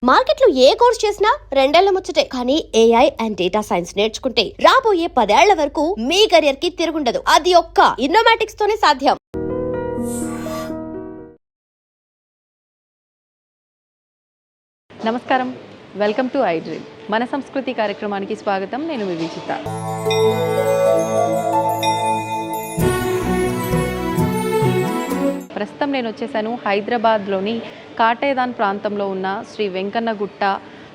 మార్కెట్లో ఏ కోర్స్ చేసినా రెండేళ్ల ముచ్చటే. కానీ ఏఐ అండ్ డేటా సైన్స్ నేర్చుకుంటే రాబోయే 10 ఏళ్ల వరకు మీ కెరియర్ కి తిరుగుండదు. అది ఒక్క ఇన్నోమాటిక్స్ తోనే సాధ్యం. నమస్కారం, వెల్కమ్ టు ఐ డ్రీమ్. మన సంస్కృతి కార్యక్రమానికి స్వాగతం. నేను మీ విచిత. ప్రస్తుతం నేను వచ్చేసాను హైదరాబాద్లోని కాటేదాన్ ప్రాంతంలో ఉన్న శ్రీ వెంకన్నగుట్ట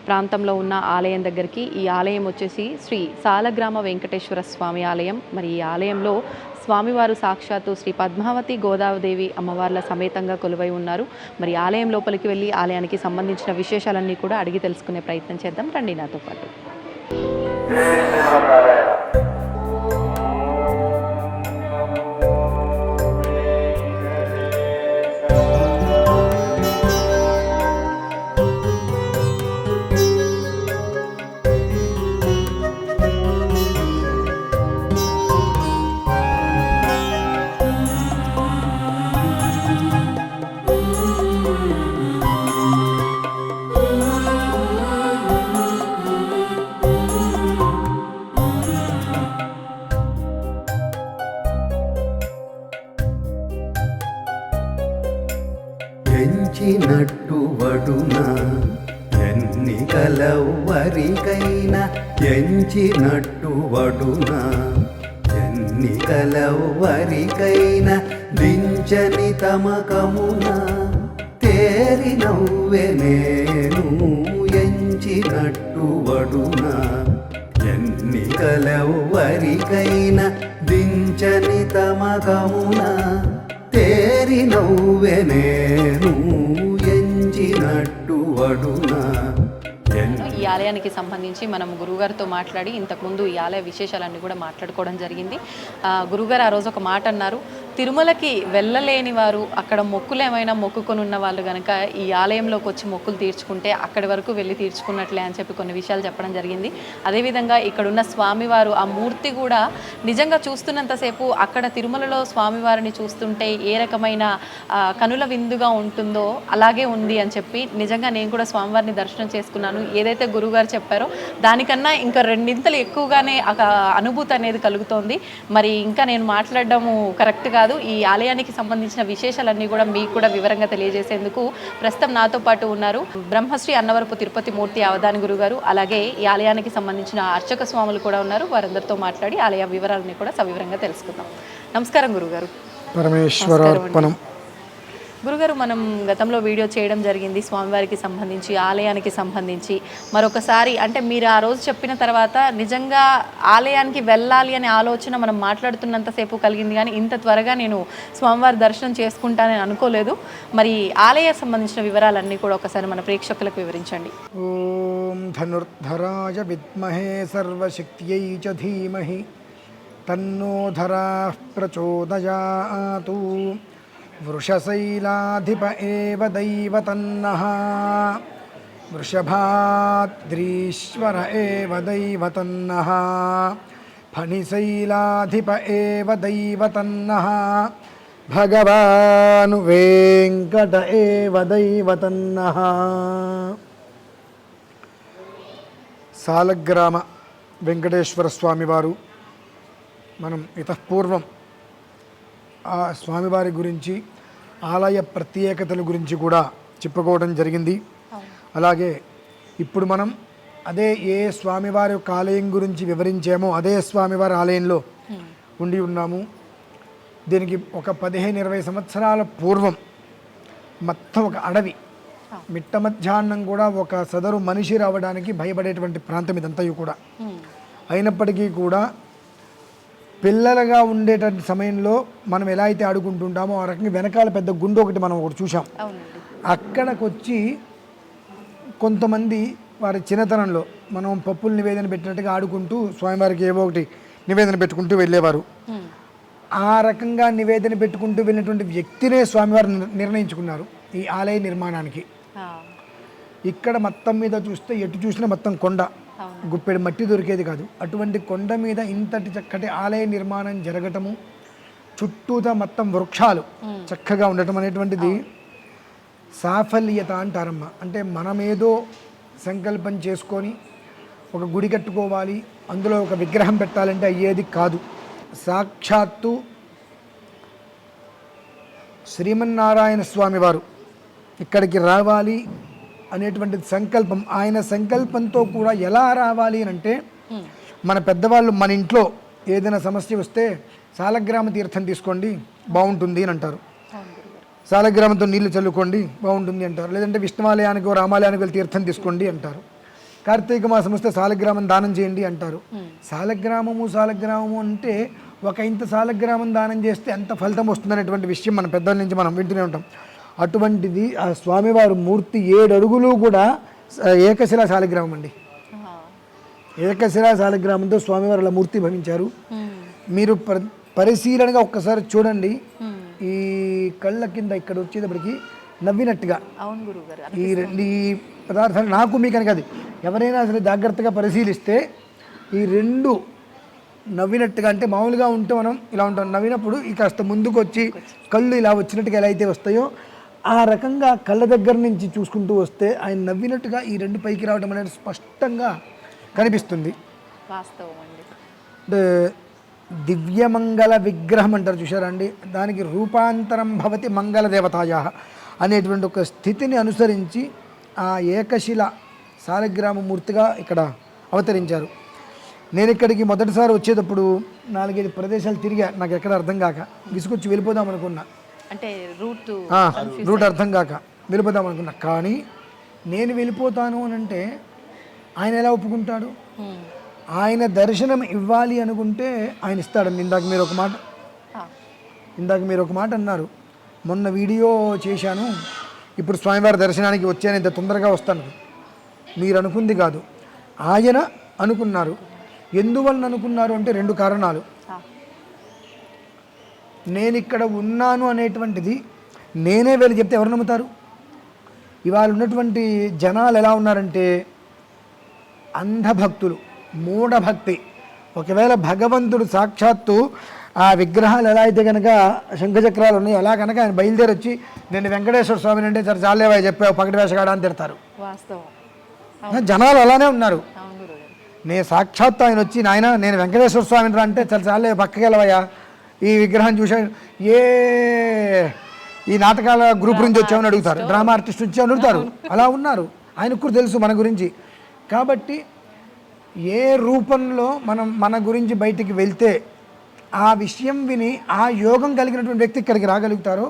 ప్రాంతంలో ఉన్న ఆలయం దగ్గరికి. ఈ ఆలయం వచ్చేసి శ్రీ సాలగ్రామ వెంకటేశ్వర స్వామి ఆలయం. మరి ఈ ఆలయంలో స్వామివారు సాక్షాత్తు శ్రీ పద్మావతి గోదావదేవి అమ్మవార్ల సమేతంగా కొలువై ఉన్నారు. మరి ఆలయం లోపలికి వెళ్ళి ఆలయానికి సంబంధించిన విశేషాలన్నీ కూడా అడిగి తెలుసుకునే ప్రయత్నం చేద్దాం. రండి నాతో పాటు. ఎంచినట్టు వడున ఎన్నికలెవ్వరికైనా, ఎంచినట్టు వడున ఎన్నికలెవ్వరికైనా, దించని తమకమున తేరి నవ్వె నేను. ఎంచినట్టు వడున ఎన్నికలెవ్వరికైనా, దించని తమకమున తేరి నవ్వె నేను. ఎంచినట్టు వడున. ఈ ఆలయానికి సంబంధించి మనం గురువుగారితో మాట్లాడి ఇంతకుముందు ఈ ఆలయ విశేషాలన్నీ కూడా మాట్లాడుకోవడం జరిగింది. గురువుగారు ఆ రోజు ఒక మాట అన్నారు, తిరుమలకి వెళ్ళలేని వారు, అక్కడ మొక్కులు ఏమైనా మొక్కుకొని ఉన్న వాళ్ళు కనుక ఈ ఆలయంలోకి వచ్చి మొక్కులు తీర్చుకుంటే అక్కడి వరకు వెళ్ళి తీర్చుకున్నట్లే అని చెప్పి కొన్ని విషయాలు చెప్పడం జరిగింది. అదేవిధంగా ఇక్కడున్న స్వామివారు ఆ మూర్తి కూడా నిజంగా చూస్తున్నంతసేపు అక్కడ తిరుమలలో స్వామివారిని చూస్తుంటే ఏ రకమైన కనుల విందుగా ఉంటుందో అలాగే ఉంది అని చెప్పి నిజంగా నేను కూడా స్వామివారిని దర్శనం చేసుకున్నాను. ఏదైతే గురువుగారు చెప్పారో దానికన్నా ఇంకా రెండింతలు ఎక్కువగానే అనుభూతి అనేది కలుగుతోంది. మరి ఇంకా నేను మాట్లాడడము కరెక్ట్ కాదు. ఈ ఆలయానికి సంబంధించిన విశేషాలన్నీ కూడా మీకు కూడా వివరంగా తెలియజేసేందుకు ప్రస్తుతం నాతో పాటు ఉన్నారు బ్రహ్మశ్రీ అన్నవరపు తిరుపతి మూర్తి అవధాని గురుగారు, అలాగే ఈ ఆలయానికి సంబంధించిన అర్చక స్వాములు కూడా ఉన్నారు. వారందరితో మాట్లాడి ఆలయ వివరాలని కూడా సవివరంగా తెలుసుకుందాం. నమస్కారం గురుగారు. పరమేశ్వరార్పణం. గురుగారు, మనం గతంలో వీడియో చేయడం జరిగింది స్వామివారికి సంబంధించి, ఆలయానికి సంబంధించి. మరొకసారి అంటే మీరు ఆ రోజు చెప్పిన తర్వాత నిజంగా ఆలయానికి వెళ్ళాలి అనే ఆలోచన మనం మాట్లాడుతున్నంతసేపు కలిగింది, కానీ ఇంత త్వరగా నేను స్వామివారి దర్శనం చేసుకుంటానని అనుకోలేదు. మరి ఆలయ సంబంధించిన వివరాలన్నీ కూడా ఒకసారి మన ప్రేక్షకులకు వివరించండి. ఓం ధనుర్ధరాయ విద్మహే సర్వశక్త్యై చ ధీమహి తన్నో ధరాః ప్రచోదయాతు. వృషశైలాధిప ఏవ దైవతన్నః వృషభాద్రీశ్వర ఏవ దైవతన్నః ఫణిశైలాధిప ఏవ దైవతన్నః భగవాన్ వెంకట ఏవ దైవతన్నః. సాలగ్రామ వెంకటేశ్వర స్వామివారు మనం ఇతఃపూర్వం ఆ స్వామివారి గురించి, ఆలయ ప్రత్యేకతల గురించి కూడా చెప్పుకోవడం జరిగింది. అలాగే ఇప్పుడు మనం అదే ఏ స్వామివారి యొక్క ఆలయం గురించి వివరించామో అదే స్వామివారి ఆలయంలో ఉండి ఉన్నాము. దీనికి ఒక 15-20 సంవత్సరాల పూర్వం మొత్తం ఒక అడవి, మిట్ట మధ్యాహ్నం కూడా ఒక సదరు మనిషి రావడానికి భయపడేటువంటి ప్రాంతం ఇదంతా కూడా. అయినప్పటికీ కూడా పిల్లలుగా ఉండేటువంటి సమయంలో మనం ఎలా అయితే ఆడుకుంటుంటామో ఆ రకంగా వెనకాల పెద్ద గుండు ఒకటి మనం ఒకటి చూసాం. అక్కడికి వచ్చి కొంతమంది వారి చిన్నతనంలో మనం పప్పులు నివేదన పెట్టినట్టుగా ఆడుకుంటూ స్వామివారికి ఏవో ఒకటి నివేదన పెట్టుకుంటూ వెళ్ళేవారు. ఆ రకంగా నివేదన పెట్టుకుంటూ వెళ్ళినటువంటి వ్యక్తినే స్వామివారు నిర్ణయించుకున్నారు ఈ ఆలయ నిర్మాణానికి. ఇక్కడ మొత్తం మీద చూస్తే ఎటు చూసినా మొత్తం కొండ, గుప్పెడు మట్టి దొరికేది కాదు. అటువంటి కొండ మీద ఇంతటి చక్కటి ఆలయ నిర్మాణం జరగటము, చుట్టూతా మొత్తం వృక్షాలు చక్కగా ఉండటం అనేటువంటిది సాఫల్యత అంటారమ్మ. అంటే మనమేదో సంకల్పం చేసుకొని ఒక గుడి కట్టుకోవాలి, అందులో ఒక విగ్రహం పెట్టాలంటే అయ్యేది కాదు. సాక్షాత్తు శ్రీమన్నారాయణ స్వామి వారు ఇక్కడికి రావాలి అనేటువంటి సంకల్పం, ఆయన సంకల్పంతో కూడా ఎలా రావాలి అని అంటే, మన పెద్దవాళ్ళు మన ఇంట్లో ఏదైనా సమస్య వస్తే సాలగ్రామ తీర్థం తీసుకోండి బాగుంటుంది అని అంటారు. సాలగ్రామంతో నీళ్లు చల్లుకోండి బాగుంటుంది అంటారు. లేదంటే విష్ణువాలయానికి రామాలయానికి వెళ్ళి తీర్థం తీసుకోండి అంటారు. కార్తీక మాసం వస్తే సాలగ్రామం దానం చేయండి అంటారు. సాలగ్రామము అంటే ఒక ఇంత సాలగ్రామం దానం చేస్తే ఎంత ఫలితం వస్తుందనేటువంటి విషయం మన పెద్దల నుంచి మనం వింటూనే ఉంటాం. అటువంటిది ఆ స్వామివారు మూర్తి 7 అడుగులు కూడా ఏకశిలా సాలగ్రామం అండి. ఏకశిలా సాలగ్రామంతో స్వామివారు అలా మూర్తి భవించారు. మీరు పరిశీలనగా ఒక్కసారి చూడండి. ఈ కళ్ళ కింద ఇక్కడ వచ్చేటప్పటికి నవ్వినట్టుగా ఈ పదార్థాలు నాకు మీకని కాదు, ఎవరైనా అసలు జాగ్రత్తగా పరిశీలిస్తే ఈ 2 నవ్వినట్టుగా, అంటే మామూలుగా ఉంటే మనం ఇలా ఉంటాం, నవ్వినప్పుడు ఈ కాస్త ముందుకు వచ్చి కళ్ళు ఇలా వచ్చినట్టుగా ఎలా అయితే వస్తాయో ఆ రకంగా కళ్ళ దగ్గర నుంచి చూసుకుంటూ వస్తే ఆయన నవ్వినట్టుగా ఈ 2 పైకి రావడం అనేది స్పష్టంగా కనిపిస్తుంది. అంటే దివ్యమంగళ విగ్రహం అంటారు చూసారా అండి, దానికి రూపాంతరం భవతి మంగళ దేవతాయా అనేటువంటి ఒక స్థితిని అనుసరించి ఆ ఏకశిల సాలగ్రామ మూర్తిగా ఇక్కడ అవతరించారు. నేను ఇక్కడికి మొదటిసారి వచ్చేటప్పుడు 4-5 ప్రదేశాలు తిరిగా, నాకు ఎక్కడ అర్థం కాక విసుకొచ్చి వెళ్ళిపోదాం అనుకున్నా. అంటే రూట్ అర్థం కాక వెళ్ళిపోదాం అనుకున్నా. కానీ నేను వెళ్ళిపోతాను అని అంటే ఆయన ఎలా ఒప్పుకుంటాడు? ఆయన దర్శనం ఇవ్వాలి అనుకుంటే ఆయన ఇస్తాడండి. ఇందాక మీరు ఒక మాట అన్నారు, మొన్న వీడియో చేశాను, ఇప్పుడు స్వామివారి దర్శనానికి వచ్చాను, ఇంత తొందరగా వస్తాను. మీరు అనుకుంది కాదు, ఆయన అనుకున్నారు. ఎందువల్ల అనుకున్నారు అంటే 2 కారణాలు. నేను ఇక్కడ ఉన్నాను అనేటువంటిది నేనే వెళ్ళి చెప్తే ఎవరు నమ్ముతారు? ఇవాళ ఉన్నటువంటి జనాలు ఎలా ఉన్నారంటే అంధభక్తులు, మూఢభక్తి. ఒకవేళ భగవంతుడు సాక్షాత్తు ఆ విగ్రహాలు ఎలా అయితే కనుక శంఖచక్రాలు ఉన్నాయి అలా కనుక ఆయన బయలుదేరి వచ్చి నేను వెంకటేశ్వర స్వామిని అంటే సరే చాలేవా చెప్పావు పగటి వేషగాడా అని తిడతారు. జనాలు అలానే ఉన్నారు. నేను సాక్షాత్తు ఆయన వచ్చి నాయన నేను వెంకటేశ్వర స్వామిని రా అంటే చాలే పక్కకి వెళ్ళవయ్యా ఈ విగ్రహం చూసా, ఈ నాటకాల గ్రూప్ నుంచి వచ్చామని అడుగుతారు, డ్రామా ఆర్టిస్ట్ నుంచి అడుగుతారు. అలా ఉన్నారు. ఆయనకు కూడా తెలుసు మన గురించి. కాబట్టి ఏ రూపంలో మనం మన గురించి బయటికి వెళ్తే ఆ విషయం విని ఆ యోగం కలిగినటువంటి వ్యక్తి ఇక్కడికి రాగలుగుతారో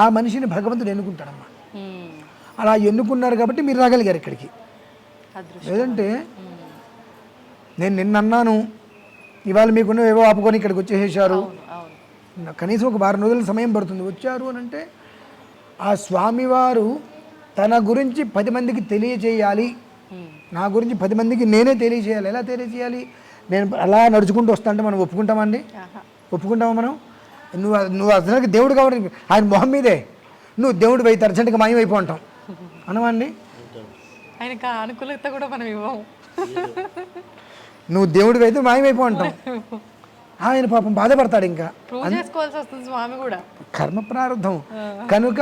ఆ మనిషిని భగవంతుడు ఎన్నుకుంటాడమ్మా. అలా ఎన్నుకున్నారు కాబట్టి మీరు రాగలిగారు ఇక్కడికి. లేదంటే నేను నిన్న అన్నాను, ఇవాళ మీకున్న ఏవో ఆపుకొని ఇక్కడికి వచ్చేసేసారు. కనీసం ఒక 10 రోజుల సమయం పడుతుంది. వచ్చారు అని అంటే ఆ స్వామివారు తన గురించి 10 మందికి తెలియజేయాలి, నా గురించి 10 మందికి నేనే తెలియజేయాలి. ఎలా తెలియజేయాలి? నేను అలా నడుచుకుంటూ వస్తా అంటే మనం ఒప్పుకుంటామండి? ఒప్పుకుంటామా మనం? నువ్వు అసలు దేవుడు కాబట్టి ఆయన మొహం మీదే నువ్వు దేవుడు అయితే అర్జెంటుగా మాయమైపో అంటాం అనమండి. ఆయనకు అనుకూలత కూడా మనం ఇవ్వము. నువ్వు దేవుడివి అయితే మాయమైపో అంటాం. ఆయన పాపం బాధపడతాడు. ఇంకా స్వామి కూడా కర్మ ప్రారంధం కనుక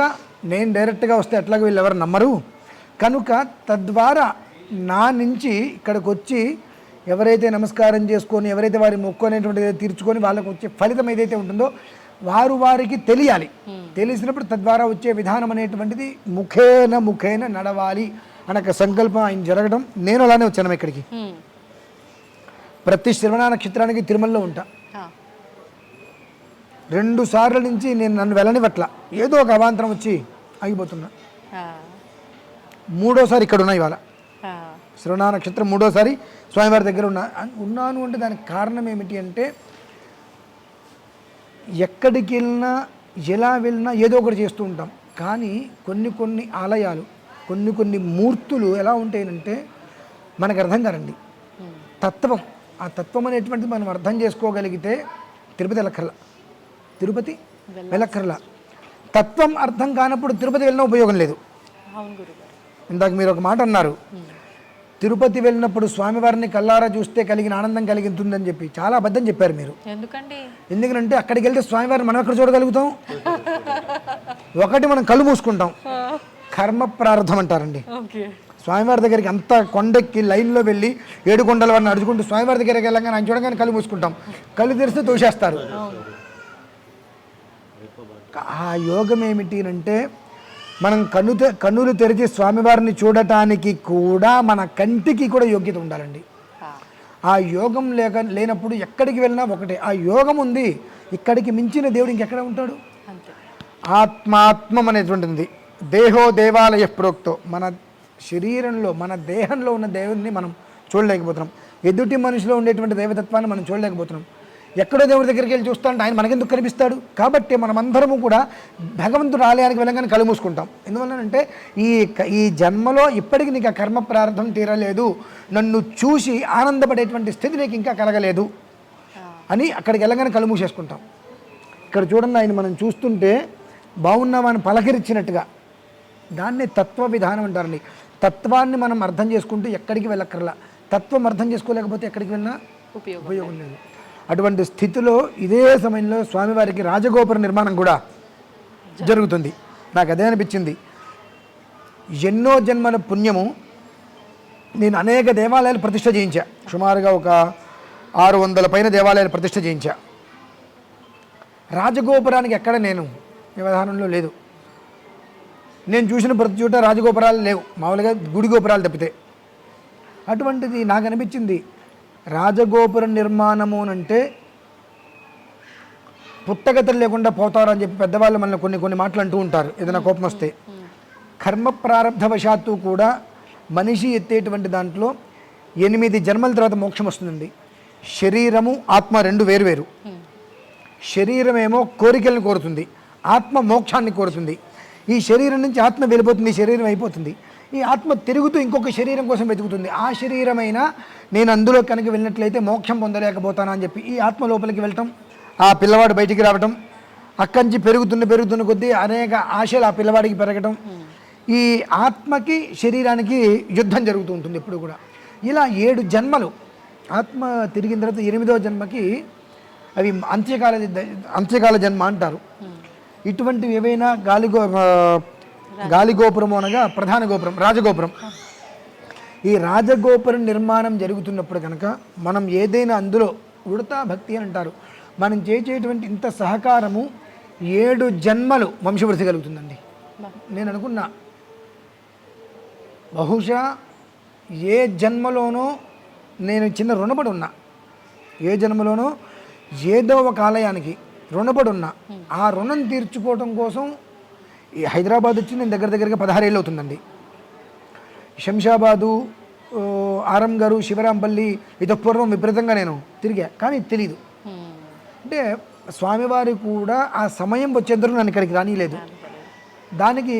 నేను డైరెక్ట్గా వస్తే ఎట్లాగో వీళ్ళు ఎవరు నమ్మరు కనుక తద్వారా నా నుంచి ఇక్కడికి వచ్చి ఎవరైతే నమస్కారం చేసుకొని ఎవరైతే వారి మొక్కు అనేటువంటిది తీర్చుకొని వాళ్ళకు వచ్చే ఫలితం ఏదైతే ఉంటుందో వారికి తెలియాలి. తెలిసినప్పుడు తద్వారా వచ్చే విధానం అనేటువంటిది ముఖేన నడవాలి అనే సంకల్పం ఆయన జరగడం. నేను అలానే వచ్చాను ఇక్కడికి. ప్రతి శ్రవణ నక్షత్రానికి తిరుమలలో ఉంటా. 2 సార్ల నుంచి నన్ను వెళ్ళనివ్వట్ల, ఏదో ఒక అవాంతరం వచ్చి ఆగిపోతున్నా. 3వసారి ఇక్కడ ఉన్నా. ఇవాళ శ్రవణ నక్షత్రం 3వసారి స్వామివారి దగ్గర ఉన్నాను అంటే దానికి కారణం ఏమిటి అంటే ఎక్కడికి వెళ్ళినా ఎలా వెళ్ళినా ఏదో ఒకటి చేస్తూ ఉంటాం. కానీ కొన్ని ఆలయాలు కొన్ని మూర్తులు ఎలా ఉంటాయంటే మనకు అర్థం కారండి. తత్వం, ఆ తత్వం అనేటువంటిది మనం అర్థం చేసుకోగలిగితే తిరుపతి వెళ్ళక్కర్లా. తత్వం అర్థం కానప్పుడు తిరుపతి వెళ్ళిన ఉపయోగం లేదు. ఇందాక మీరు ఒక మాట అన్నారు, తిరుపతి వెళ్ళినప్పుడు స్వామివారిని కల్లారా చూస్తే కలిగిన ఆనందం కలిగింటుందని చెప్పి. చాలా అబద్ధం చెప్పారు మీరు. ఎందుకంటే అక్కడికి వెళ్తే స్వామివారిని మనం ఎక్కడ చూడగలుగుతాం? ఒకటి మనం కళ్ళు మూసుకుంటాం, కర్మ ప్రారంధం అంటారండి. ఓకే. స్వామివారి దగ్గరికి అంత కొండెక్కి లైన్లో వెళ్ళి 7 కొండల వారిని నడుచుకుంటూ స్వామివారి దగ్గరికి వెళ్ళగానే ఆయన చూడగానే కళ్ళు మూసుకుంటాం, కళ్ళు తెరిస్తే తోసేస్తారు. ఆ యోగం ఏమిటి అంటే మనం కన్నులు తెరిచి స్వామివారిని చూడటానికి కూడా మన కంటికి కూడా యోగ్యత ఉండాలండి. ఆ యోగం లేనప్పుడు ఎక్కడికి వెళ్ళినా ఒకటే. ఆ యోగం ఉంది, ఇక్కడికి మించిన దేవుడు ఇంకెక్కడ ఉంటాడు? ఆత్మాత్మం అనేటువంటిది దేహో దేవాలయ ప్రోక్తో. మన శరీరంలో మన దేహంలో ఉన్న దేవుడిని మనం చూడలేకపోతున్నాం. ఎదుటి మనిషిలో ఉండేటువంటి దైవతత్వాన్ని మనం చూడలేకపోతున్నాం. ఎక్కడో దేవుడి దగ్గరికి వెళ్ళి చూస్తా అంటే ఆయన మనకెందుకు కనిపిస్తాడు? కాబట్టి మనమందరము కూడా భగవంతుడు ఆలయానికి వెళ్ళగానే కళ్ళు మూసుకుంటాం. ఎందువల్లనంటే ఈ జన్మలో ఇప్పటికి నీకు ఆ కర్మ ప్రారంభం తీరలేదు, నన్ను చూసి ఆనందపడేటువంటి స్థితి నీకు ఇంకా కలగలేదు అని అక్కడికి వెళ్ళగానే కళ్ళు మూసేసుకుంటాం. ఇక్కడ చూడండి, ఆయన మనం చూస్తుంటే బాగున్నామని పలకరించినట్టుగా, దాన్ని తత్వ విధానం అంటారండి. తత్వాన్ని మనం అర్థం చేసుకుంటూ ఎక్కడికి వెళ్ళక్కర్లా. తత్వం అర్థం చేసుకోలేకపోతే ఎక్కడికి వెళ్ళినా ఉపయోగం లేదు. అటువంటి స్థితిలో ఇదే సమయంలో స్వామివారికి రాజగోపుర నిర్మాణం కూడా జరుగుతుంది. నాకు అదే అనిపించింది. ఎన్నో జన్మల పుణ్యము, నేను అనేక దేవాలయాలు ప్రతిష్ఠ చేయించా. సుమారుగా ఒక 600 పైన దేవాలయాలు ప్రతిష్ఠ చేయించా. రాజగోపురానికి ఎక్కడ నేను వ్యవధానంలో లేదు. నేను చూసిన ప్రతి చోట రాజగోపురాలు లేవు, మామూలుగా గుడి గోపురాలు తప్పితే. అటువంటిది నాకు అనిపించింది, రాజగోపుర నిర్మాణము అంటే పుట్టగతులు లేకుండా పోతారని చెప్పి పెద్దవాళ్ళు మనల్ని కొన్ని మాటలు అంటూ ఉంటారు ఏదైనా కోపం వస్తే. కర్మ ప్రారంధవశాత్తు కూడా మనిషి ఎత్తేటువంటి దాంట్లో 8 జన్మల తర్వాత మోక్షం వస్తుందండి. శరీరము ఆత్మ రెండు వేరు. శరీరమేమో కోరికలను కోరుతుంది, ఆత్మ మోక్షాన్ని కోరుతుంది. ఈ శరీరం నుంచి ఆత్మ వెళ్ళిపోతుంది, శరీరం అయిపోతుంది. ఈ ఆత్మ తిరుగుతూ ఇంకొక శరీరం కోసం వెతుకుతుంది. ఆ శరీరమైనా నేను అందులో కనుక వెళ్ళినట్లయితే మోక్షం పొందలేకపోతానా అని చెప్పి ఈ ఆత్మ లోపలికి వెళ్ళటం, ఆ పిల్లవాడు బయటికి రావటం, అక్కడి నుంచి పెరుగుతున్న కొద్దీ అనేక ఆశలు ఆ పిల్లవాడికి పెరగటం, ఈ ఆత్మకి శరీరానికి యుద్ధం జరుగుతూ ఉంటుంది ఎప్పుడు కూడా. ఇలా 7 జన్మలు ఆత్మ తిరిగిన తర్వాత 8వ జన్మకి అవి అంత్యకాల జన్మ అంటారు. ఇటువంటివి ఏవైనా గాలిగోపురము అనగా ప్రధాన గోపురం, రాజగోపురం. ఈ రాజగోపురం నిర్మాణం జరుగుతున్నప్పుడు కనుక మనం ఏదైనా అందులో ఉడతా భక్తి అని అంటారు, మనం చేసేటువంటి ఇంత సహకారము 7 జన్మలు వంశవృద్ధి కలుగుతుందండి. నేను అనుకున్నా బహుశా ఏ జన్మలోనో నేను చిన్న రుణపడి ఉన్నా, ఏ జన్మలోనో ఏదో ఒక ఆలయానికి రుణపడి ఉన్నా. ఆ రుణం తీర్చుకోవడం కోసం ఈ హైదరాబాద్ వచ్చి నేను దగ్గరగా 16 ఏళ్ళు అవుతుందండి. శంషాబాదు, ఆరంగారు, శివరాంపల్లి ఇది పూర్వం విపరీతంగా నేను తిరిగా, కానీ తెలీదు. అంటే స్వామివారి కూడా ఆ సమయం వచ్చేందుకు నన్ను ఇక్కడికి రానిలేదు. దానికి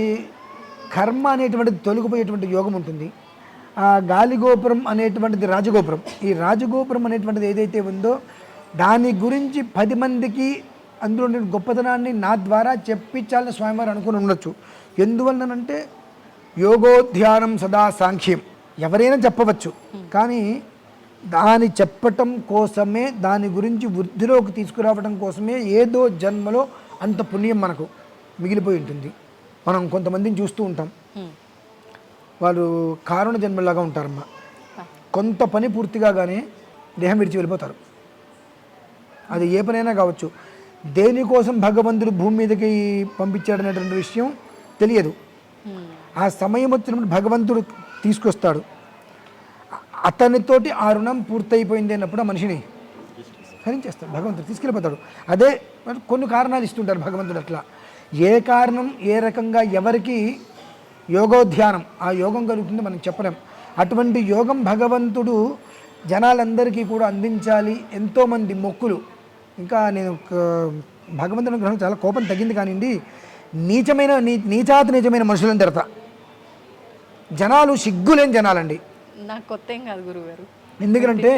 కర్మ అనేటువంటిది తొలగిపోయేటువంటి యోగం ఉంటుంది. ఆ గాలిగోపురం అనేటువంటిది రాజగోపురం. ఈ రాజగోపురం అనేటువంటిది ఏదైతే ఉందో దాని గురించి 10 మందికి అందులో నేను గొప్పతనాన్ని నా ద్వారా చెప్పించాలని స్వామివారు అనుకుని ఉండొచ్చు. ఎందువల్లనంటే యోగోధ్యానం సదా సాంఖ్యం ఎవరైనా చెప్పవచ్చు, కానీ దాని చెప్పటం కోసమే, దాని గురించి వృద్ధిలోకి తీసుకురావడం కోసమే ఏదో జన్మలో అంత పుణ్యం మనకు మిగిలిపోయి ఉంటుంది. మనం కొంతమందిని చూస్తూ ఉంటాం, వాళ్ళు కారణ జన్మలాగా ఉంటారమ్మా. కొంత పని పూర్తిగా కానీ దేహం విడిచి వెళ్ళిపోతారు. అది ఏ పనైనా కావచ్చు. దేనికోసం భగవంతుడు భూమి మీదకి పంపించాడనేటువంటి విషయం తెలియదు. ఆ సమయం వచ్చినప్పుడు భగవంతుడు తీసుకొస్తాడు. అతనితోటి ఆ రుణం పూర్తయిపోయింది అన్నప్పుడు ఆ మనిషిని హరించేస్తాడు, భగవంతుడు తీసుకెళ్ళిపోతాడు. అదే కొన్ని కారణాలు ఇస్తుంటారు భగవంతుడు. అట్లా ఏ కారణం ఏ రకంగా ఎవరికి యోగోధ్యానం ఆ యోగం కలుగుతుందో మనం చెప్పలేం. అటువంటి యోగం భగవంతుడు జనాలందరికీ కూడా అందించాలి. ఎంతోమంది మొక్కులు, ఇంకా నేను భగవంతుని గ్రహం చాలా కోపం తగ్గింది కానివ్వండి, నీచాతి నీచమైన మనుషులను తిడతా. జనాలు సిగ్గులేని జనాలండి. నాకు కొత్త ఏం కాదు గురుగారు. ఎందుకంటే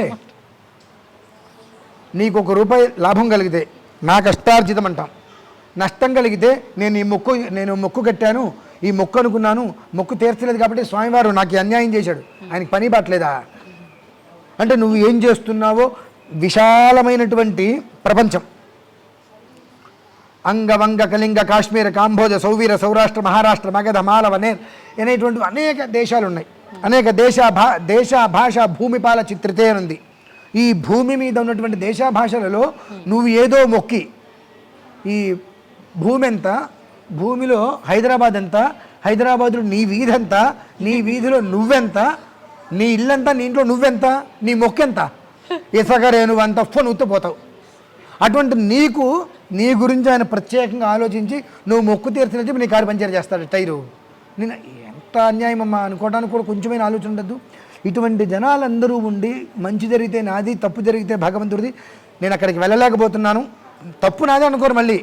నీకు ₹1 లాభం కలిగితే నా కష్టార్జితం అంటాం, నష్టం కలిగితే నేను మొక్కు కట్టాను, ఈ మొక్కు అనుకున్నాను, మొక్కు తీర్చలేదు కాబట్టి స్వామివారు నాకు అన్యాయం చేశాడు, ఆయనకి పని పట్టలేదా అంటే నువ్వు ఏం చేస్తున్నావో విశాలమైనటువంటి ప్రపంచం. అంగవంగ కళింగ కాశ్మీర కాంబోజ సౌవీర సౌరాష్ట్ర మహారాష్ట్ర మగధ మాలవ నేర్ అనేటువంటి అనేక దేశాలు ఉన్నాయి. అనేక దేశ భాష భూమిపాల చిత్రితే అని ఉంది. ఈ భూమి మీద ఉన్నటువంటి దేశ భాషలలో నువ్వు ఏదో మొక్కి ఈ భూమి ఎంత, భూమిలో హైదరాబాద్ ఎంత, హైదరాబాదులో నీ వీధి ఎంత, నీ వీధిలో నువ్వెంత, నీ ఇల్లంతా, నీ ఇంట్లో నువ్వెంత, నీ మొక్కెంత, ఇసగరే నువ్వు అంత ఫోన్ ఉత్తపోతావు. అటువంటి నీకు నీ గురించి ఆయన ప్రత్యేకంగా ఆలోచించి నువ్వు మొక్కు తీర్చినట్టు నీ కారు పంచర్ చేస్తాడు టైరు. నేను ఎంత అన్యాయం అమ్మా అనుకోవడానికి కూడా కొంచెమైన ఆలోచన ఉండద్దు. ఇటువంటి జనాలందరూ ఉండి మంచి జరిగితే నాది, తప్పు జరిగితే భగవంతుడిది, నేను అక్కడికి వెళ్ళలేకపోతున్నాను, తప్పు నాదే అనుకోరు మళ్ళీ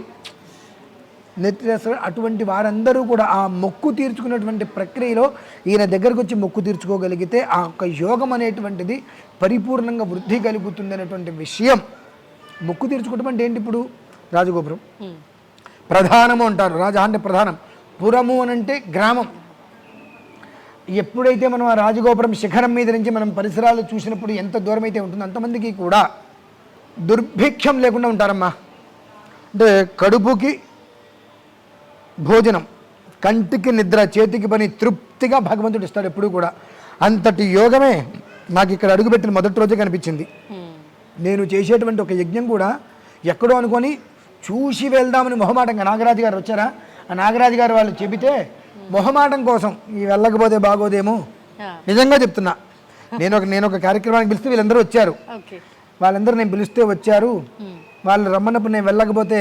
నెత్తిరేస్తారు. అటువంటి వారందరూ కూడా ఆ మొక్కు తీర్చుకున్నటువంటి ప్రక్రియలో ఈయన దగ్గరకు వచ్చి మొక్కు తీర్చుకోగలిగితే ఆ యొక్క యోగం అనేటువంటిది పరిపూర్ణంగా వృద్ధి కలుగుతుంది అనేటువంటి విషయం. మొక్కు తీర్చుకోవటం అంటే ఏంటి? ఇప్పుడు రాజగోపురం ప్రధానము అంటారు. రాజా అంటే ప్రధానం, పురము అని అంటే గ్రామం. ఎప్పుడైతే మనం ఆ రాజగోపురం శిఖరం మీద నుంచి మనం పరిసరాలు చూసినప్పుడు ఎంత దూరం అయితే ఉంటుందో అంతమందికి కూడా దుర్భిక్షం లేకుండా ఉంటారమ్మా. అంటే కడుపుకి భోజనం, కంటికి నిద్ర, చేతికి పని తృప్తిగా భగవంతుడు ఇస్తాడు ఎప్పుడు కూడా. అంతటి యోగమే నాకు ఇక్కడ అడుగుపెట్టిన మొదటి రోజే కనిపించింది. నేను చేసేటువంటి ఒక యజ్ఞం కూడా ఎక్కడో అనుకొని చూసి వెళ్దామని మొహమాటంగా నాగరాజు గారు వచ్చారా, ఆ నాగరాజు గారు వాళ్ళు చెబితే మొహమాటం కోసం ఈ వెళ్ళకపోతే బాగోదేమో, నిజంగా చెప్తున్నా. నేను ఒక కార్యక్రమానికి పిలిస్తే వీళ్ళందరూ వచ్చారు. వాళ్ళందరూ నేను పిలిస్తే వచ్చారు. వాళ్ళు రమ్మన్నప్పుడు నేను వెళ్ళకపోతే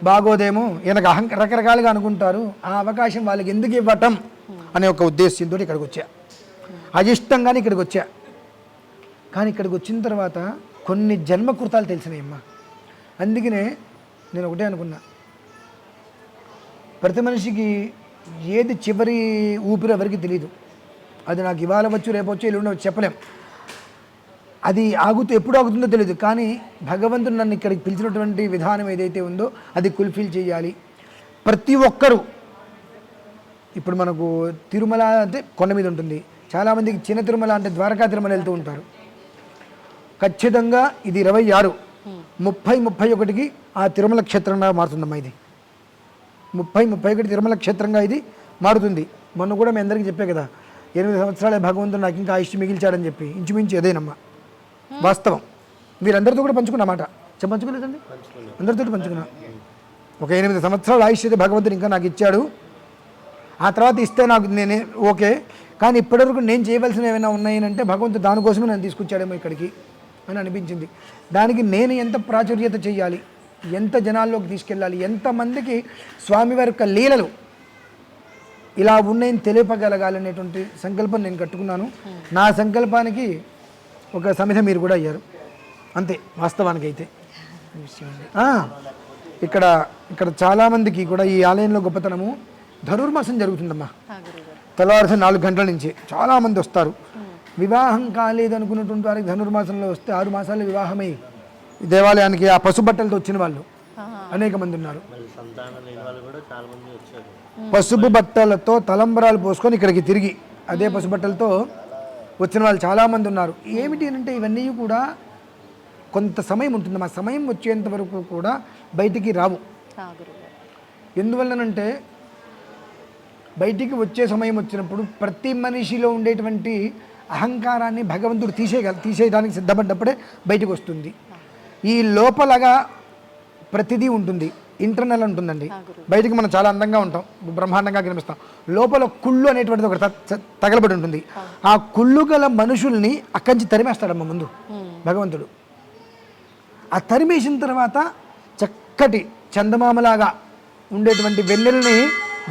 బాగోదేమో, ఈయనకు రకరకాలుగా అనుకుంటారు. ఆ అవకాశం వాళ్ళకి ఎందుకు ఇవ్వటం అనే ఒక ఉద్దేశంతో ఇక్కడికి వచ్చా. అజిష్టంగానే ఇక్కడికి వచ్చా. కానీ ఇక్కడికి వచ్చిన తర్వాత కొన్ని జన్మకృతాలు తెలిసినాయమ్మా. అందుకనే నేను ఒకటే అనుకున్నా, ప్రతి మనిషికి ఏది చివరి ఊపిరి ఎవరికి తెలియదు. అది నాకు ఇవాళ వచ్చు, రేపు వచ్చి, ఎల్లుండి వచ్చి చెప్పలేం. అది ఎప్పుడు ఆగుతుందో తెలియదు. కానీ భగవంతుడు నన్ను ఇక్కడికి పిలిచినటువంటి విధానం ఏదైతే ఉందో అది ఫుల్ఫిల్ చేయాలి. ప్రతి ఒక్కరూ ఇప్పుడు మనకు తిరుమల అంటే కొండ మీద ఉంటుంది, చాలామందికి చిన్న తిరుమల అంటే ద్వారకా తిరుమల వెళ్తూ ఉంటారు. ఖచ్చితంగా ఇది 26, 30, 31కి ఆ తిరుమల క్షేత్రంగా మారుతుందమ్మా. ఇది 30, 31 తిరుమల క్షేత్రంగా ఇది మారుతుంది. మొన్న కూడా మీ అందరికీ చెప్పే కదా, 8 సంవత్సరాలే భగవంతుడు నాకు ఇంకా ఆయుష్ మిగిల్చాడని చెప్పి. ఇంచుమించు అదేనమ్మా వాస్తవం. వీరందరితో కూడా పంచుకున్నమాట. పంచుకోలేదండి, అందరితో పంచుకున్నా. ఒక 8 సంవత్సరాల ఆయుష్ అయితే భగవంతుడు ఇంకా నాకు ఇచ్చాడు. ఆ తర్వాత ఇస్తే నాకు నేనే ఓకే. కానీ ఇప్పటివరకు నేను చేయవలసినవి ఏమైనా ఉన్నాయనంటే భగవంతుడు దానికోసమే నన్ను తీసుకొచ్చాడేమో ఇక్కడికి అని అనిపించింది. దానికి నేను ఎంత ప్రాచుర్యత చేయాలి, ఎంత జనాల్లోకి తీసుకెళ్ళాలి, ఎంతమందికి స్వామివారి యొక్క లీలలు ఇలా ఉన్నాయని తెలియపగలగాలనేటువంటి సంకల్పం నేను కట్టుకున్నాను. నా సంకల్పానికి ఒక సమిధ మీరు కూడా అయ్యారు అంతే వాస్తవానికి అయితే. ఇక్కడ చాలామందికి కూడా ఈ ఆలయంలో గొప్పతనము, ధనుర్మాసం జరుగుతుందమ్మా. తెల్లవారుసే 4 గంటల నుంచి చాలామంది వస్తారు. వివాహం కాలేదనుకున్నటువంటి వారికి ధనుర్మాసంలో వస్తే 6 మాసాలు వివాహమై ఈ దేవాలయానికి ఆ పసుబట్టలతో వచ్చిన వాళ్ళు అనేక మంది ఉన్నారు. పసుపు బట్టలతో తలంబరాలు పోసుకొని ఇక్కడికి తిరిగి అదే పసుబట్టలతో వచ్చిన వాళ్ళు చాలామంది ఉన్నారు. ఏమిటి అంటే ఇవన్నీ కూడా కొంత సమయం ఉంటుంది. మా సమయం వచ్చేంత వరకు కూడా బయటికి రావు. ఎందువల్లనంటే బయటికి వచ్చే సమయం వచ్చినప్పుడు ప్రతి మనిషిలో ఉండేటువంటి అహంకారాన్ని భగవంతుడు తీసేయడానికి సిద్ధపడ్డప్పుడే బయటకు వస్తుంది. ఈ లోపలగా ప్రతిదీ ఉంటుంది, ఇంటర్నల్ ఉంటుందండి. బయటికి మనం చాలా అందంగా ఉంటాం, బ్రహ్మాండంగా కనిపిస్తాం. లోపల కుళ్ళు అనేటువంటిది ఒక తగలబడి ఉంటుంది. ఆ కుళ్ళు గల మనుషుల్ని అక్కడి నుంచి తరిమేస్తాడమ్మ ముందు భగవంతుడు. ఆ తరిమేసిన తర్వాత చక్కటి చందమామలాగా ఉండేటువంటి వెన్నెల్ని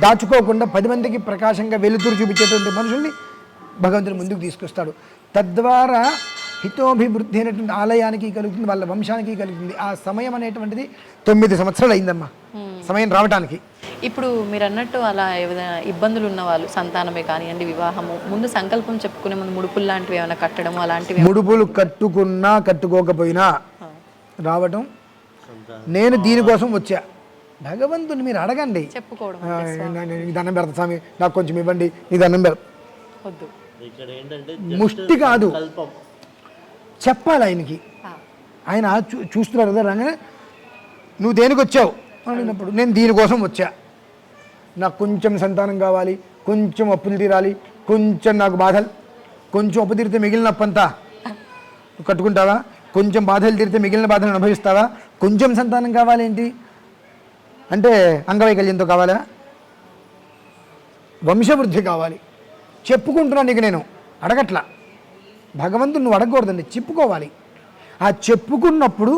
దాచుకోకుండా 10 మందికి ప్రకాశంగా వెలుతురు చూపించేటువంటి మనుషుల్ని భగవంతుడు ముందుకు తీసుకొస్తాడు. తద్వారా హితోభివృద్ధి అనేటువంటి ఆలయానికి కలుగుతుంది, వాళ్ళ వంశానికి కలుగుతుంది. ఆ సమయం అనేటువంటిది 9 సంవత్సరాలు అయిందమ్మా సమయం రావడానికి. ఇప్పుడు మీరు అన్నట్టు అలా ఏదైనా ఇబ్బందులు ఉన్న వాళ్ళు, సంతానమే కానివ్వండి, వివాహము, ముందు సంకల్పం చెప్పుకునే ముందు ముడుపులు లాంటివి ఏమైనా కట్టడము అలాంటివి? ముడుపులు కట్టుకున్నా కట్టుకోకపోయినా రావటం, నేను దీనికోసం వచ్చా. భగవంతుని మీరు అడగండి, చెప్పుకోవడం. నీ దండం పెడతా స్వామి, నాకు కొంచెం ఇవ్వండి, నీ దండం వద్దు, ముష్టి కాదు, చెప్పాలి ఆయనకి. ఆయన చూస్తున్నారు కదా రాగానే, నువ్వు దేనికి వచ్చావు, అడిగినప్పుడు నేను దీనికోసం వచ్చా, నాకు కొంచెం సంతానం కావాలి, కొంచెం అప్పులు తీరాలి, కొంచెం నాకు బాధలు, కొంచెం అప్పు తీరితే మిగిలిన అప్పంతా కట్టుకుంటావా, కొంచెం బాధలు తీరితే మిగిలిన బాధలు అనుభవిస్తావా, కొంచెం సంతానం కావాలేంటి అంటే అంగవైకల్యంతో కావాలా, వంశవృద్ధి కావాలి, చెప్పుకుంటున్నా నీకు, నేను అడగట్లా, భగవంతుడు నువ్వు అడగకూడదండి, చెప్పుకోవాలి. ఆ చెప్పుకున్నప్పుడు